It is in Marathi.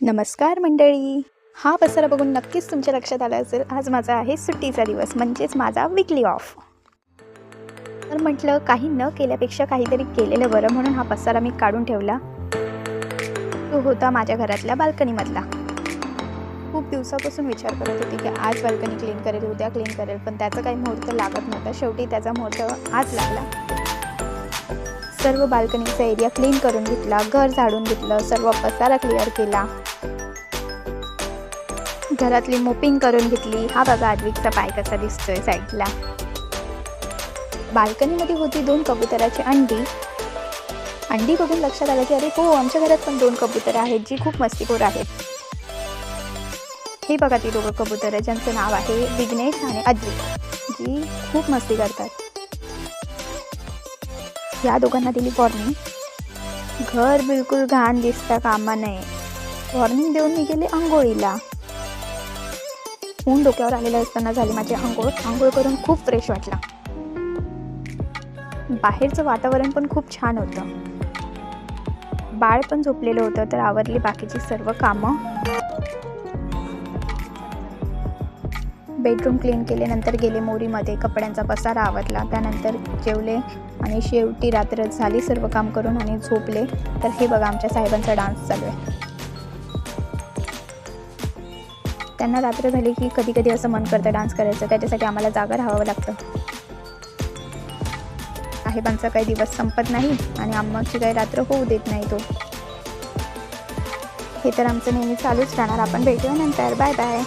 नमस्कार मंडळी. हा पसारा बघून नक्कीच तुमच्या लक्षात आलं असेल, आज माझा आहे सुट्टीचा दिवस, म्हणजेच माझा वीकली ऑफ. तर म्हटलं काही न केल्यापेक्षा काहीतरी केलेलं बरं, म्हणून हा पसारा मी काढून ठेवला. तो होता माझ्या घरातल्या बाल्कनीमधला. खूप दिवसापासून विचार करत होते की आज बाल्कनी क्लीन करेल, उद्या क्लीन करेल, पण त्याचा काही मुहूर्त लागत नव्हता. शेवटी त्याचा मुहूर्त आज लागला. सर्व बाल्कनीचा एरिया क्लीन करून घेतला, घर झाडून घेतलं, सर्व पसारा क्लिअर केला, घरातली मोपिंग करून घेतली. हा बघा आद्विकचा पाय कसा दिसतोय साईडला. बाल्कनीमध्ये होती 2 कबुतराची अंडी बघून लक्षात आलं की अरे हो, आमच्या घरात पण 2 कबुतरं आहेत जी खूप मस्तीखोर आहेत. हे बघा ती 2 कबुतरं ज्यांचं नाव आहे विघ्नेश आणि अद्विक, जी खूप मस्ती करतात. या दोघांना दिली वॉर्निंग, घर बिलकुल घाण दिसता कामा नये. वॉर्निंग देऊन मी गेले आंघोळीला. ऊन डोक्यावर आलेलं असताना झाली माझी आंघोळ करून खूप फ्रेश वाटला. बाहेरचं वातावरण पण खूप छान होतं. बाळ पण झोपलेलं होतं, तर आवरली बाकीची सर्व कामं. बेडरूम क्लीन केले, नंतर गेले मोरीमध्ये, कपड्यांचा पसारा आवरला, त्यानंतर जेवले आणि शेवटी रात्र झाली सर्व काम करून आणि झोपले. तर हे बघा आमच्या साहेबांचा डान्स चालू आहे. त्यांना रात्र झाली की कधी कधी असं मन करतं डान्स करायचं, त्याच्यासाठी आम्हाला जागा राहावं लागतं. साहेबांचा काही दिवस संपत नाही आणि आम्हाची काही रात्र होऊ देत नाही. हे तर आमचं नेहमी चालूच राहणार. आपण भेटूया नंतर. Bye bye.